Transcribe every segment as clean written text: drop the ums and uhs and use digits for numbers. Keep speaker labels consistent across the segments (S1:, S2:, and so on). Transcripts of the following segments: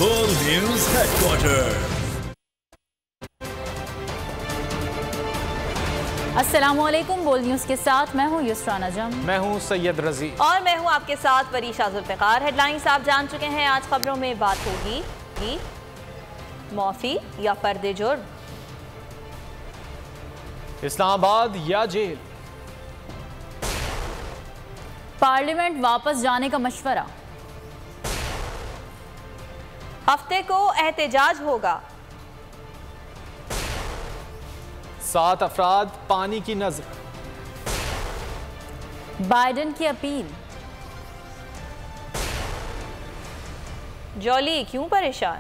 S1: बोल news headquarter.
S2: अस्सलामुअलैकुम। बोल न्यूज के साथ मैं हूँ युसरा नजम।
S3: मैं हूँ सैयद रजी
S4: और मैं हूँ आपके साथ वरीशा जुल्फ़िकार। हेडलाइंस आप जान चुके हैं। आज खबरों में बात होगी कि माफी या पर्दे जुर्म,
S3: इस्लामाबाद या जेल,
S2: पार्लियामेंट वापस जाने का मशवरा,
S4: हफ्ते को एहतजाज होगा,
S3: 7 अफराद पानी की नजर,
S2: बाइडेन की अपील,
S4: जॉली क्यों परेशान,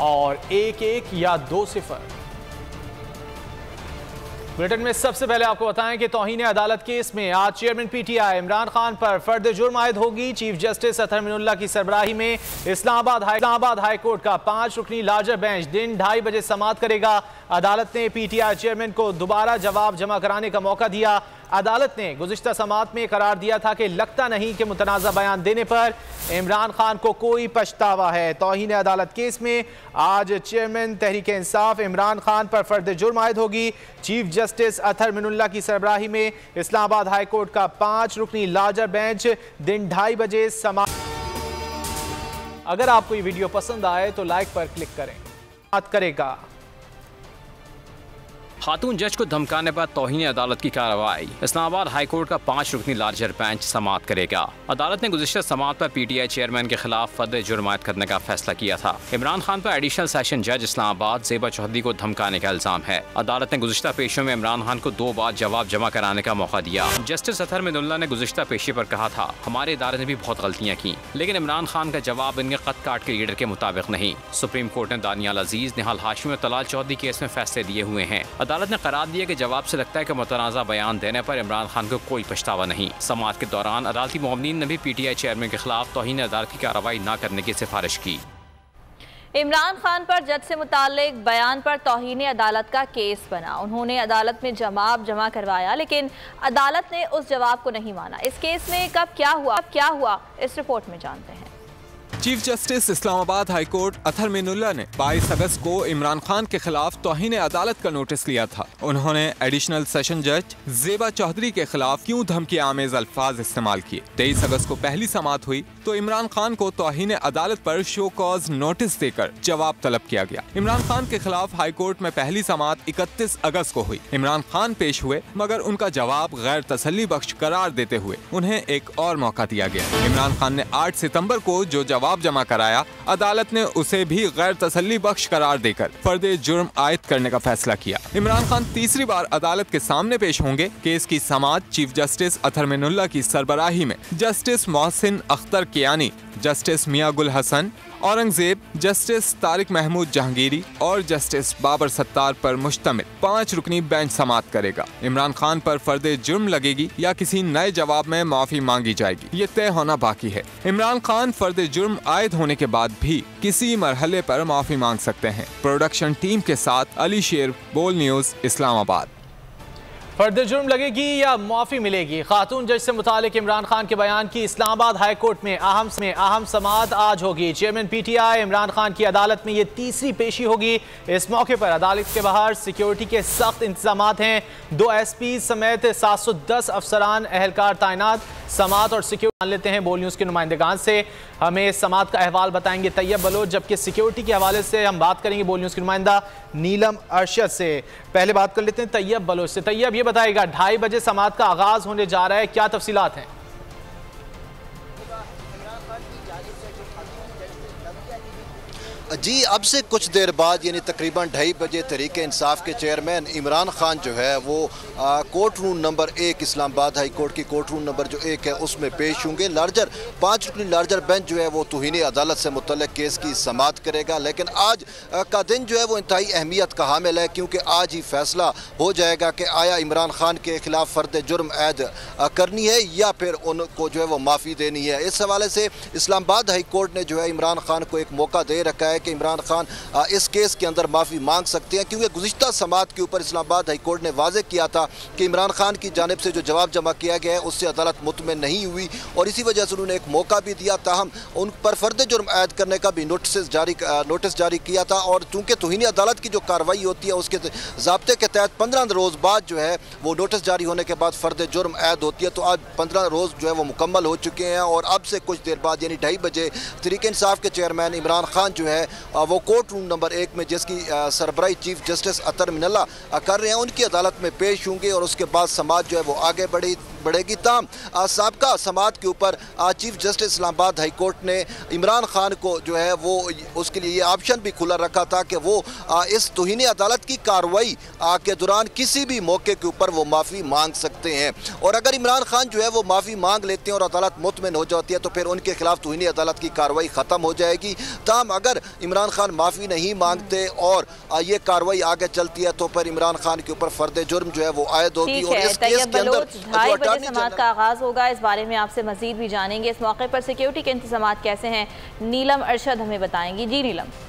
S3: और 1-1 या 2-0। बुलेटिन में सबसे पहले आपको बताएं कि तौहीन अदालत केस में आज चेयरमैन पीटीआई इमरान खान पर फर्द जुर्म आयद होगी। चीफ जस्टिस अतहर मिनुल्लाह की सरबराही में इस्लामाबाद हाई कोर्ट का 5 रुकनी लार्जर बेंच दिन 2:30 बजे समाअत करेगा। अदालत ने पीटीआई चेयरमैन को दोबारा जवाब जमा कराने का मौका दिया। अदालत ने गुज़िश्ता समाअत में करार दिया था कि लगता नहीं कि मुतनाज़ा बयान देने पर इमरान खान को कोई पछतावा है। तौहीन अदालत केस में आज चेयरमैन तहरीक इंसाफ इमरान खान पर फर्द जुर्म आयद होगी। चीफ जस्टिस अतहर मिनुल्लाह की सरबराही में इस्लामाबाद हाई कोर्ट का 5 रुकनी लार्जर बेंच दिन 2:30 बजे अगर आपको ये वीडियो पसंद आए तो लाइक पर क्लिक करें। बात करेगा
S5: खातून जज को धमकाने पर तौहीन अदालत की कार्रवाई। इस्लामाबाद हाई कोर्ट का 5 रुकनी लार्जर बेंच समाअत करेगा। अदालत ने गुज़िश्ता समाअत पर पीटीआई चेयरमैन के खिलाफ फर्द जुर्म आयद करने का फैसला किया था। इमरान खान पर एडिशनल सेशन जज इस्लामाबाद ज़ेबा चौधरी को धमकाने का इल्जाम है। अदालत ने गुज़िश्ता पेशियों में इमरान खान को 2 बार जवाब जमा कराने का मौका दिया। जस्टिस अतहर मिनुल्लाह ने गुज़िश्ता पेशी पर कहा था, हमारे इदारे ने भी बहुत गलतियाँ की, लेकिन इमरान खान का जवाब इनके कद काट के लीडर के मुताबिक नहीं। सुप्रीम कोर्ट ने दानियाल अजीज, निहाल हाशमी और तलाल चौधरी केस में फैसले दिए हुए हैं। अदालत ने करार दिया कि जवाब से लगता है कि मुतनाज़ा बयान देने पर इमरान खान को कोई पछतावा नहीं। समाअत के दौरान अदालती मुअम्मिनीन ने भी पीटीआई चेयरमैन के खिलाफ तौहीन अदालत की कार्रवाई न करने की सिफारिश की।
S4: इमरान खान पर जज से मुताल्लिक बयान पर तौहीन अदालत का केस बना। उन्होंने अदालत में जवाब जमा करवाया, लेकिन अदालत ने उस जवाब को नहीं माना। इस केस में कब क्या हुआ इस रिपोर्ट में जानते हैं।
S6: Chief justice Islamabad high court Athar Minallah ने 22 अगस्त को इमरान खान के खिलाफ तौहीन अदालत का नोटिस लिया था। उन्होंने एडिशनल सेशन जज ज़ेबा चौधरी के खिलाफ क्यों धमकी आमेज अल्फाज इस्तेमाल किए। 23 अगस्त को पहली समाअत हुई तो इमरान खान को तौहीन अदालत पर शो कॉज नोटिस देकर जवाब तलब किया गया। इमरान खान के खिलाफ हाई कोर्ट में पहली समाअत 31 अगस्त को हुई। इमरान खान पेश हुए, मगर उनका जवाब गैर तसल्ली बख्श करार देते हुए उन्हें एक और मौका दिया गया। इमरान खान ने 8 सितंबर को जो जवाब जमा कराया, अदालत ने उसे भी गैर तसल्ली बख्श करार देकर फर्दे जुर्म आयद करने का फैसला किया। इमरान खान तीसरी बार अदालत के सामने पेश होंगे। केस की समाअत चीफ जस्टिस अतहर मिनुल्लाह की सरबराही में जस्टिस मोहसिन अख्तर कियानी, जस्टिस मियां गुल हसन औरंगजेब, जस्टिस तारिक महमूद जहांगीरी और जस्टिस बाबर सत्तार पर मुश्तमिल 5 रुकनी बेंच समाअत करेगा। इमरान खान पर फर्दे जुर्म लगेगी या किसी नए जवाब में माफी मांगी जाएगी, ये तय होना बाकी है। इमरान खान फर्दे जुर्म आयद होने के बाद भी किसी मरहले पर माफी मांग सकते हैं। प्रोडक्शन टीम के साथ अली शेर, बोल न्यूज, इस्लामाबाद।
S3: फर्द जुर्म लगेगी या माफी मिलेगी? खातून जज से मुतालिक इमरान खान के बयान की इस्लामाबाद हाई कोर्ट में अहम समाअत आज होगी। चेयरमैन पीटीआई इमरान खान की अदालत में ये तीसरी पेशी होगी। इस मौके पर अदालत के बाहर सिक्योरिटी के सख्त इंतजामात हैं। 2 SP समेत 710 अफसरान एहलकार तैनात। समाअत और सिक्योरिटी जान लेते हैं बोल न्यूज़ के नुमाइंदगान से। हमें समाअत का अहवाल बताएंगे तैयब बलोच, जबकि सिक्योरिटी के हवाले से हम बात करेंगे बोल न्यूज़ की नुमाइंदा नीलम अरशद से। पहले बात कर लेते हैं तैयब बलोच से। तैयब, ये बताएगा 2:30 बजे समाअत का आगाज होने जा रहा है, क्या तफसीलात हैं?
S7: जी, अब से कुछ देर बाद यानी तकरीबन 2:30 बजे तहरीक इंसाफ के चेयरमैन इमरान खान जो है वो court room number 1 Islamabad high court की कोर्ट रूम नंबर जो 1 है उसमें पेश होंगे। 5 रुकनी लार्जर बेंच जो है वो तौहीन अदालत से मुतल्लिक केस की समाअत करेगा। लेकिन आज का दिन जो है वो इंतहाई अहमियत का हामिल है, क्योंकि आज ही फैसला हो जाएगा कि आया इमरान खान के खिलाफ फर्द जुर्म ऐद करनी है या फिर उनको जो है वो माफ़ी देनी है। इस हवाले से इस्लामाबाद इस्लामाबाद हाई कोर्ट ने जो है इमरान खान को एक मौका दे रखा है कि इमरान खान इस केस के अंदर माफ़ी मांग सकते हैं, क्योंकि गुज़िश्ता समात के ऊपर इस्लामाबाद हाई कोर्ट ने वाज़े किया था कि इमरान खान की जानिब से जो जवाब जमा किया गया है उससे अदालत मुतमिन नहीं हुई और इसी वजह से उन्होंने एक मौका भी दिया। ताहम उन पर फर्द जुर्म ऐद करने का भी नोटिस जारी किया था और चूँकि तौहीन अदालत की जो कार्रवाई होती है उसके ज़ाब्ते के तहत 15 रोज़ बाद जो है वो नोटिस जारी होने के बाद फर्द जुर्म ऐद होती है। तो आज 15 रोज़ जो है वो मुकम्मल हो चुके हैं और अब से कुछ देर बाद यानी 2:30 बजे तहरीक इंसाफ के चेयरमैन इमरान खान जो है वो कोर्ट रूम नंबर 1 में जिसकी सरबराही चीफ जस्टिस अतर मिनल्ला कर रहे हैं उनकी अदालत में पेश होंगे और उसके बाद समाज जो है वो आगे बढ़ेगी। ताम साबका समात के ऊपर chief justice Islamabad high court ने इमरान खान को जो है वो उसके लिए ये ऑप्शन भी खुला रखा था कि वो इस तौहीन अदालत की कार्रवाई के दौरान किसी भी मौके के ऊपर वो माफ़ी मांग सकते हैं और अगर इमरान खान जो है वो माफ़ी मांग लेते हैं और अदालत मुतमिन हो जाती है तो फिर उनके खिलाफ तौहीन अदालत की कार्रवाई ख़त्म हो जाएगी। ताम अगर इमरान खान माफ़ी नहीं मांगते और ये कार्रवाई आगे चलती है तो फिर इमरान खान के ऊपर फर्द जुर्म जो है वो आयद होगी और इस केस के अंदर
S4: समात का आगाज होगा। इस बारे में आपसे मजीद भी जानेंगे। इस मौके पर सिक्योरिटी के इंतजाम कैसे हैं नीलम अरशद हमें बताएंगी। जी नीलम।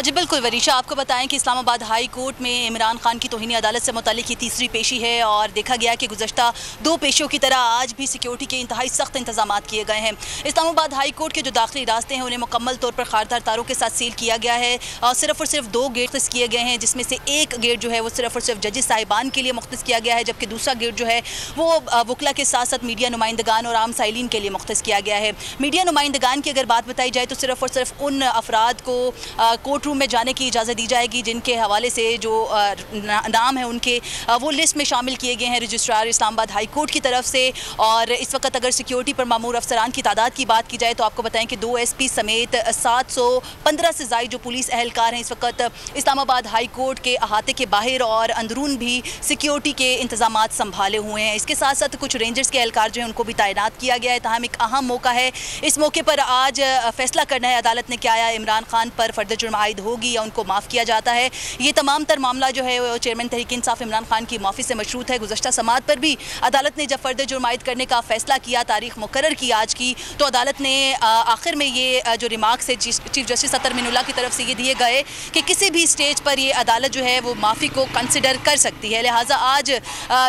S8: जी बिल्कुल वरीशा, आपको बताएं कि इस्लामाबाद हाई कोर्ट में इमरान खान की तौहीनी अदालत से मुतालिक तीसरी पेशी है और देखा गया कि गुज़श्ता 2 पेशियों की तरह आज भी सिक्योरिटी के इंतहाई सख्त इंतजाम किए गए हैं। इस्लामाबाद हाई कोर्ट के जो दाखिली रास्ते हैं उन्हें मुकम्मल तौर पर खारदार तारों के साथ सील किया गया है और सिर्फ 2 गेट किए गए हैं, जिसमें से एक गेट जो है वो सिर्फ और सिर्फ जजेस साहिबान के लिए मुख्तस किया गया है, जबकि दूसरा गेट जो है वो वकला के साथ साथ मीडिया नुमाइंदगान और आम साइलिन के लिए मुख्तस किया गया है। मीडिया नुमाइंदगान की अगर बात बताई जाए तो सिर्फ और सिर्फ उन अफराद को कोर्ट रूम में जाने की इजाज़त दी जाएगी जिनके हवाले से जो नाम है उनके वो लिस्ट में शामिल किए गए हैं रजिस्ट्रार इस्लामाबाद हाई कोर्ट की तरफ से। और इस वक्त अगर सिक्योरिटी पर मामूर अफसरान की तादाद की बात की जाए तो आपको बताएं कि 2 SP समेत 715 से ज़ायद जो पुलिस एहलकार हैं इस वक्त इस्लामाबाद हाई कोर्ट के अहाते के बाहर और अंदरून भी सिक्योरिटी के इंतजाम संभाले हुए हैं। इसके साथ साथ कुछ रेंजर्स के एहलकार जो हैं उनको भी तैनात किया गया है। ताहम एक अहम मौका है, इस मौके पर आज फैसला करना है अदालत ने क्या आया इमरान खान पर फर्द जुर्म आयद होगी या उनको माफ़ किया जाता है। ये तमाम तर मामला जो है वो चेयरमैन तहरीक इंसाफ इमरान खान की माफ़ी से मशरूत है। गुज़श्ता समात पर भी अदालत ने जब फर्द जुर्म आयद करने का फैसला किया, तारीख मुकर्रर की आज की, तो अदालत ने आखिर में ये जो रिमार्क्स है चीफ जस्टिस अतर मिनुल्लाह की तरफ से ये दिए गए कि किसी भी स्टेज पर ये अदालत जो है वो माफ़ी को कंसिडर कर सकती है। लिहाजा आज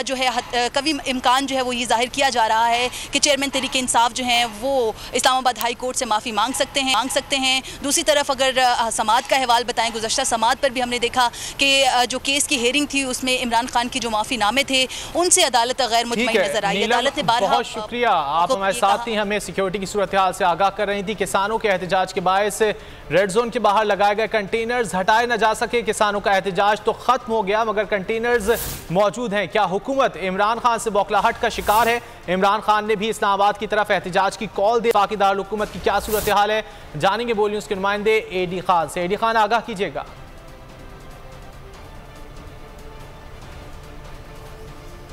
S8: जो है कभी इम्कान जो है वो ये जाहिर किया जा रहा है कि चेयरमैन तहरीक इंसाफ जो हैं वो इस्लामाबाद हाई कोर्ट से माफ़ी मांग सकते हैं। दूसरी तरफ अगर समात का अहवाल बताएं, गुज़श्ता समात पर भी हमने देखा कि जो केस की हेयरिंग थी उसमें इमरान खान के जो माफ़ीनामे थे उनसे अदालत गैर मुतमईन नजर आई। अदालत ने
S3: बहुत शुक्रिया, आप हमारे साथ ही हमें सिक्योरिटी की सूरत हाल से आगाह कर रही थी। किसानों के एहतजाज के बायस रेड जोन के बाहर लगाए गए कंटेनर्स हटाए न जा सके, किसानों का एहतजाज तो खत्म हो गया मगर कंटेनर्स मौजूद हैं। क्या हुकूमत इमरान खान से बौखलाहट का शिकार है? इमरान खान ने भी इस्लामाबाद की तरफ एहतजाज की कॉल दी। बाकी दारुल-हुकूमत की क्या सूरत हाल है जानेंगे बोल न्यूज़ के नुमाइंदे AD खान से। AD खान आगाह कीजिएगा।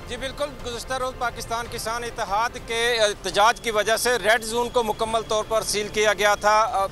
S9: जी बिल्कुल, गुज़श्ता रोज़ पाकिस्तान किसान इत्तेहाद के एहतजाज की वजह से रेड जोन को मुकम्मल तौर पर सील किया गया था,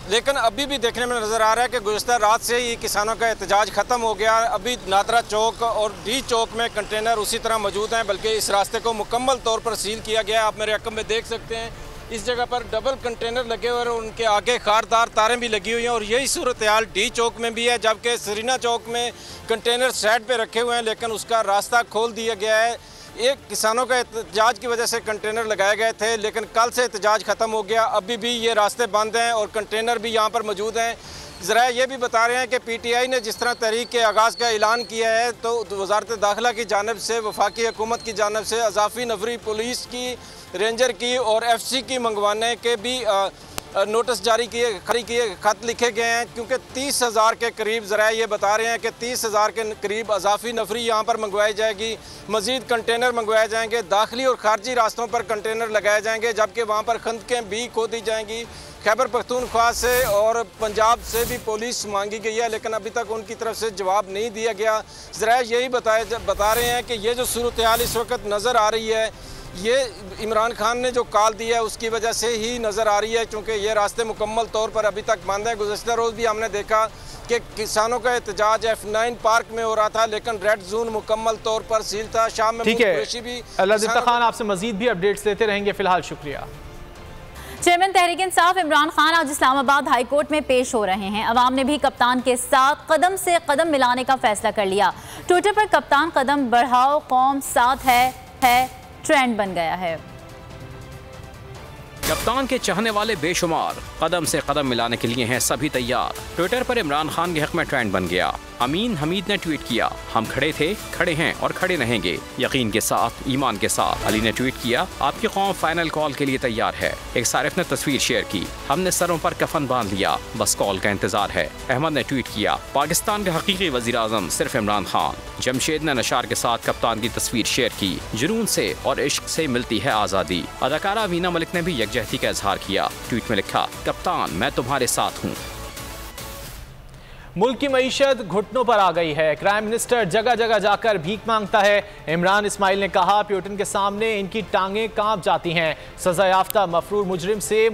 S9: लेकिन अभी भी देखने में नज़र आ रहा है कि गुज़श्ता रात से ही किसानों का एहतजाज ख़त्म हो गया। अभी नादरा चौक और D चौक में कंटेनर उसी तरह मौजूद हैं, बल्कि इस रास्ते को मुकम्मल तौर पर सील किया गया है। आप मेरे रकम में देख सकते हैं इस जगह पर डबल कंटेनर लगे हुए और उनके आगे खारदार तारें भी लगी हुई हैं और यही सूरत हाल D चौक में भी है, जबकि सरीना चौक में कंटेनर साइड पे रखे हुए हैं लेकिन उसका रास्ता खोल दिया गया है। एक किसानों का एहतजाज की वजह से कंटेनर लगाए गए थे लेकिन कल से एहतजाज ख़त्म हो गया। अभी भी ये रास्ते बंद हैं और कंटेनर भी यहाँ पर मौजूद हैं। ज़रा ये भी बता रहे हैं कि PTI ने जिस तरह तहरीक के आगाज़ का ऐलान किया है तो वज़ारत दाखिला की जानिब से, वफाकी हुकूमत की जानिब से अज़ाफ़ी नफरी पुलिस की, रेंजर की और FC की मंगवाने के भी नोटिस जारी किए खत लिखे गए हैं, क्योंकि 30,000 के करीब ज़रा ये बता रहे हैं कि 30,000 के करीब अज़ाफ़ी नफरी यहाँ पर मंगवाई जाएगी। मज़ीद कंटेनर मंगवाए जाएंगे, दाखिली और खारजी रास्तों पर कंटेनर लगाए जाएंगे, जबकि वहाँ पर खंदकें भी खोदी जाएंगी। खैबर पख्तूनख्वा से और पंजाब से भी पुलिस मांगी गई है लेकिन अभी तक उनकी तरफ से जवाब नहीं दिया गया। ज़रा यही बता रहे हैं कि ये जो सूरत हाल इस वक्त नज़र आ रही है ये इमरान खान ने जो कॉल दिया है उसकी वजह से ही नज़र आ रही है, क्योंकि ये रास्ते मुकम्मल तौर पर अभी तक बंद है। गुज़श्ता रोज़ भी हमने देखा कि किसानों का एहतजाज F9 पार्क में हो रहा था, लेकिन रेड जोन मुकम्मल तौर पर सील था। शाम में
S3: ठीक है, अल्लाह खान आपसे मजीद भी अपडेट्स लेते रहेंगे। फिलहाल शुक्रिया।
S2: चेयरमैन तहरीक इंसाफ इमरान खान आज इस्लामाबाद हाई कोर्ट में पेश हो रहे हैं। अवाम ने भी कप्तान के साथ कदम से कदम मिलाने का फैसला कर लिया। ट्विटर पर कप्तान कदम बढ़ाओ कौम साथ है ट्रेंड बन गया है।
S5: कप्तान के चाहने वाले बेशुमार, कदम से कदम मिलाने के लिए हैं सभी तैयार। ट्विटर पर इमरान खान के हक में ट्रेंड बन गया। अमीन हमीद ने ट्वीट किया, हम खड़े थे, खड़े हैं और खड़े रहेंगे, यकीन के साथ, ईमान के साथ। अली ने ट्वीट किया, आपकी कौम फाइनल कॉल के लिए तैयार है। एक सारिफ ने तस्वीर शेयर की, हमने सरों पर कफन बांध लिया, बस कॉल का इंतजार है। अहमद ने ट्वीट किया, पाकिस्तान के हकीकी वज़ीर आज़म सिर्फ इमरान खान। जमशेद ने नशार के साथ कप्तान की तस्वीर शेयर की, जुनून से और इश्क से मिलती है आज़ादी। अदाकारा वीना मलिक ने भी यकजहती का इजहार किया। ट्वीट में लिखा, कप्तान मैं तुम्हारे साथ हूँ।
S3: मुल्क की मईशत घुटनों पर आ गई है। प्राइम मिनिस्टर जगह जगह जाकर भीख मांगता है। इमरान इस्माइल ने कहा, प्यूटन के सामने इनकी टांगें कांप जाती हैं। सजा याफ्ता मफरूर मुजरिम से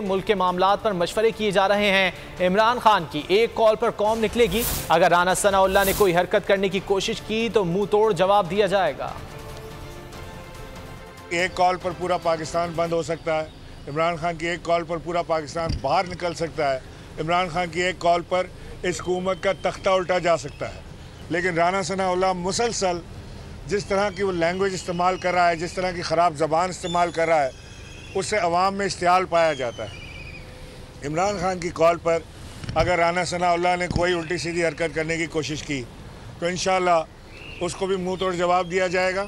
S3: मुल्क के मामलात पर मशवरे किए जा रहे हैं। इमरान खान की एक कॉल पर कौम निकलेगी। अगर राना सनाउल्लाह ने कोई हरकत करने की कोशिश की तो मुंह तोड़ जवाब दिया जाएगा।
S10: एक कॉल पर पूरा पाकिस्तान बंद हो सकता है। इमरान खान की एक कॉल पर पूरा पाकिस्तान बाहर निकल सकता है। इमरान खान की एक कॉल पर इस हुकूमत का तख्ता उल्टा जा सकता है। लेकिन राना सनाउल्लाह मुसलसल जिस तरह की वो लैंग्वेज इस्तेमाल कर रहा है, जिस तरह की ख़राब ज़बान इस्तेमाल कर रहा है, उससे अवाम में इश्तियाल पाया जाता है। इमरान खान की कॉल पर अगर राना सनाउल्लाह ने कोई उल्टी सीधी हरकत करने की कोशिश की तो इंशाअल्लाह उसको भी मुँह तोड़ जवाब दिया जाएगा,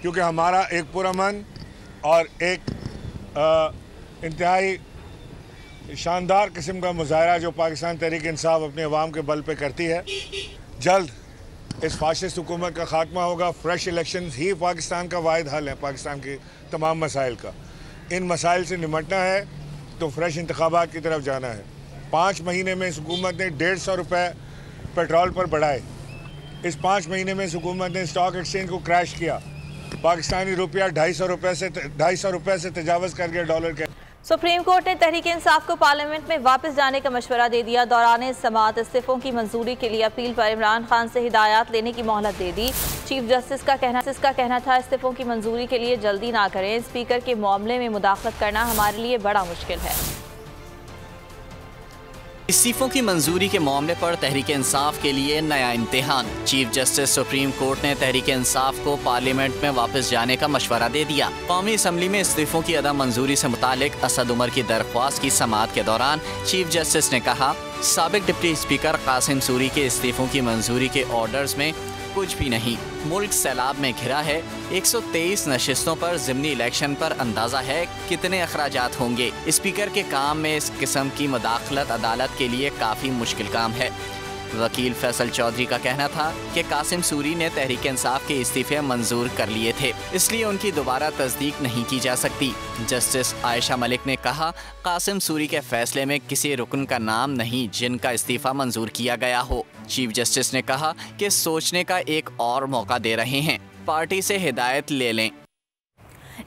S10: क्योंकि हमारा एक पुरअमन और एक इंतहाई शानदार किस्म का मुजाहरा जो पाकिस्तान तहरीक इंसाफ अपने अवाम के बल पे करती है, जल्द इस फाशिस्ट हुकूमत का खात्मा होगा। फ्रेश इलेक्शन ही पाकिस्तान का वाहिद हल है, पाकिस्तान के तमाम मसाइल का। इन मसाइल से निमटना है तो फ्रेश इंतखाबात की तरफ जाना है। 5 महीने में इस हुकूमत ने 150 रुपये पेट्रोल पर बढ़ाए। इस 5 महीने में इस हुकूमत ने स्टॉक एक्सचेंज को क्रैश किया। पाकिस्तानी रुपया 250 रुपये से तजावज़ कर गया डॉलर के।
S4: सुप्रीम कोर्ट ने तहरीक इंसाफ को पार्लियामेंट में वापस जाने का मशवरा दे दिया। दौरान समाअत इस्तीफों की मंजूरी के लिए अपील पर इमरान खान से हिदायत लेने की मोहलत दे दी। चीफ जस्टिस का कहना था, इस्तीफों की मंजूरी के लिए जल्दी ना करें, स्पीकर के मामले में मुदाखलत करना हमारे लिए बड़ा मुश्किल है।
S11: इस्तीफों की मंजूरी के मामले पर तहरीक इंसाफ के लिए नया इम्तिहान। चीफ जस्टिस सुप्रीम कोर्ट ने तहरीक इंसाफ को पार्लियामेंट में वापस जाने का मशवरा दे दिया। कौमी असम्बली में इस्तीफों की अदम मंजूरी से मुतालिक असद उमर की दरख्वास्त की समाअत के दौरान चीफ जस्टिस ने कहा, साबिक डिप्टी स्पीकर कासिम सूरी के इस्तीफों की मंजूरी के ऑर्डर्स में कुछ भी नहीं। मुल्क सैलाब में घिरा है। 123 नशिस्तों पर ज़िमनी इलेक्शन पर अंदाज़ा है कितने अखराजात होंगे। स्पीकर के काम में इस किस्म की मुदाखलत अदालत के लिए काफ़ी मुश्किल काम है। वकील फैसल चौधरी का कहना था कि कासिम सूरी ने तहरीक इंसाफ के इस्तीफे मंजूर कर लिए थे, इसलिए उनकी दोबारा तस्दीक नहीं की जा सकती। जस्टिस आयशा मलिक ने कहा, कासिम सूरी के फैसले में किसी रुकन का नाम नहीं जिनका इस्तीफा मंजूर किया गया हो। चीफ जस्टिस ने कहा कि सोचने का एक और मौका दे रहे हैं, पार्टी से हिदायत ले लें।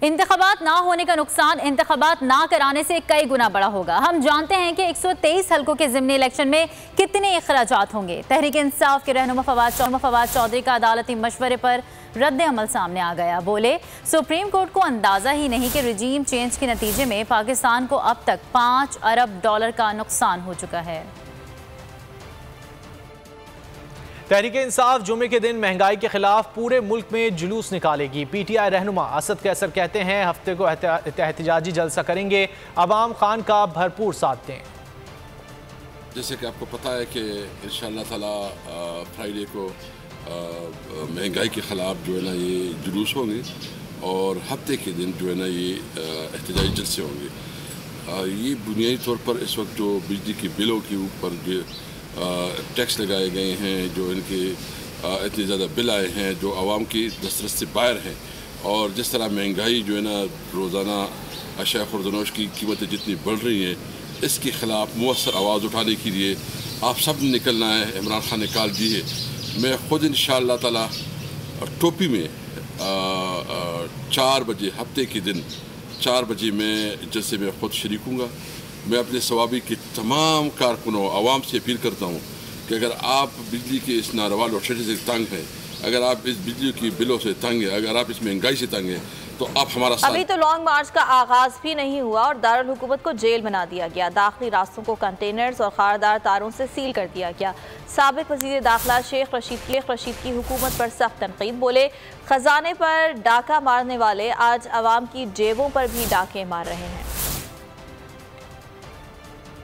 S2: इंतखाबात ना होने का नुकसान इंतखाबात ना कराने से कई गुना बड़ा होगा। हम जानते हैं कि 123 हल्कों के ज़िमनी इलेक्शन में कितने अखराजात होंगे। तहरीक इंसाफ के रहनुमा फवाद चौधरी का अदालती मशवरे पर रद्द अमल सामने आ गया। बोले, सुप्रीम कोर्ट को अंदाज़ा ही नहीं कि रजीम चेंज के नतीजे में पाकिस्तान को अब तक $5 अरब का नुकसान हो चुका है।
S3: तहरीक इंसाफ जुमे के दिन महंगाई के खिलाफ पूरे मुल्क में जुलूस निकालेगी। PTI रहनुमा असद कैसर कहते हैं, हफ्ते को एहतजाजी जलसा करेंगे, अवाम खान का भरपूर साथ दें।
S12: जैसे कि आपको पता है कि इंशाअल्लाह ताला फ्राइडे को महंगाई के खिलाफ जो है ना ये जुलूस होंगे और हफ्ते के दिन जो है ना ये एहतजाजी जलसे होंगे। ये बुनियादी तौर पर इस वक्त जो बिजली के बिलों के ऊपर जो टैक्स लगाए गए हैं, जो इनके इतने ज़्यादा बिल आए हैं जो आवाम की दस्तरस से बाहर हैं, और जिस तरह महंगाई जो है ना रोज़ाना अशिया खुर्दनोश की कीमतें जितनी बढ़ रही हैं, इसके ख़िलाफ़ मुअस्सर आवाज़ उठाने के लिए आप सब ने निकलना है। इमरान खान ने कॉल दी है, मैं ख़ुद इंशाअल्लाह ताला टोपी में 4 बजे हफ्ते के दिन 4 बजे मैं जैसे मैं ख़ुद शरीक हूँगा। मैं अपने सवाबी के तमाम कारकुनों आवाम से अपील करता हूँ कि अगर आप बिजली के इस नारवा लोड शेडिंग से तंग हैं, अगर आप इस बिजली की बिलों से तंग हैं, अगर आप इस महंगाई से तंग हैं, तो आप हमारा साथ।
S4: अभी तो लॉन्ग मार्च का आगाज भी नहीं हुआ और दारुल हुकूमत को जेल बना दिया गया। दाखिली रास्तों को कंटेनर्स और खारदार तारों से सील कर दिया गया। साबिक वज़ीर दाखिला शेख रशीद की हुकूमत पर सख्त तनकीद। बोले खजाने पर डाका मारने वाले आज अवाम की जेबों पर भी डाके मार रहे हैं।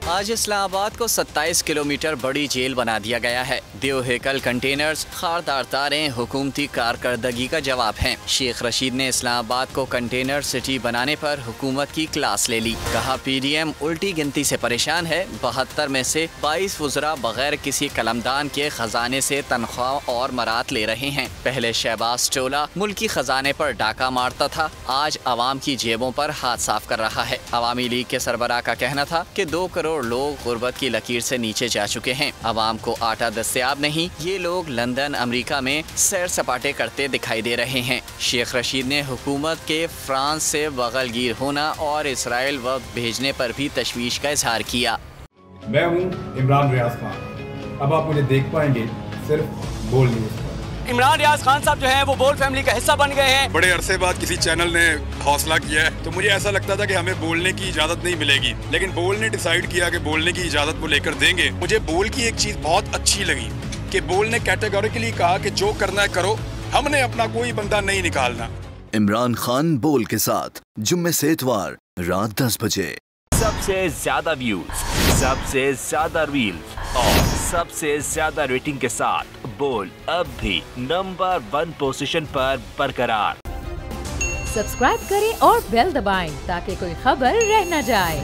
S11: आज इस्लामाबाद को 27 किलोमीटर बड़ी जेल बना दिया गया है। देव हेकल कंटेनर्स, खारदार तारें हुकूमती कारकर्दगी का जवाब हैं। शेख रशीद ने इस्लामाबाद को कंटेनर सिटी बनाने पर हुकूमत की क्लास ले ली। कहा PDM उल्टी गिनती से परेशान है। 72 में से 22 वज़रा बगैर किसी कलमदान के खजाने से तनख्वाह और मरात ले रहे हैं। पहले शहबाज टोला मुल्की खजाने पर डाका मारता था, आज अवाम की जेबों पर हाथ साफ कर रहा है। अवामी लीग के सरबराह का कहना था कि 2 करोड़ लोग गुर्बत की लकीर से नीचे जा चुके हैं। अवाम को आटा दस्तयाब नहीं, ये लोग लंदन अमेरिका में सैर सपाटे करते दिखाई दे रहे हैं। शेख रशीद ने हुकूमत के फ्रांस से बगलगीर होना और इसराइल वक्त भेजने पर भी तशवीश का इजहार किया।
S13: मैं हूँ इमरान रियाज खान, अब आप मुझे देख पाएंगे सिर्फ बोल न्यूज़।
S14: इमरान रियाज खान साहब जो हैं वो बोल फैमिली का हिस्सा बन गए हैं।
S15: बड़े अरसे बाद किसी चैनल ने हौसला किया है, तो मुझे ऐसा लगता था कि हमें बोलने की इजाजत नहीं मिलेगी, लेकिन बोल ने डिसाइड किया कि बोलने की इजाजत वो लेकर देंगे। मुझे बोल की एक चीज बहुत अच्छी लगी कि बोल ने कैटेगोरिकली कहा कि जो करना है करो, हमने अपना कोई बंदा नहीं निकालना।
S16: इमरान खान बोल के साथ जुम्मे से इतवार रात 10 बजे।
S17: सबसे ज्यादा व्यूज, सबसे ज्यादा रील्स और सबसे ज्यादा रेटिंग के साथ बोल अब भी नंबर 1 पोजीशन पर बरकरार।
S18: सब्सक्राइब करें और बेल दबाएं ताकि कोई खबर रह न जाए।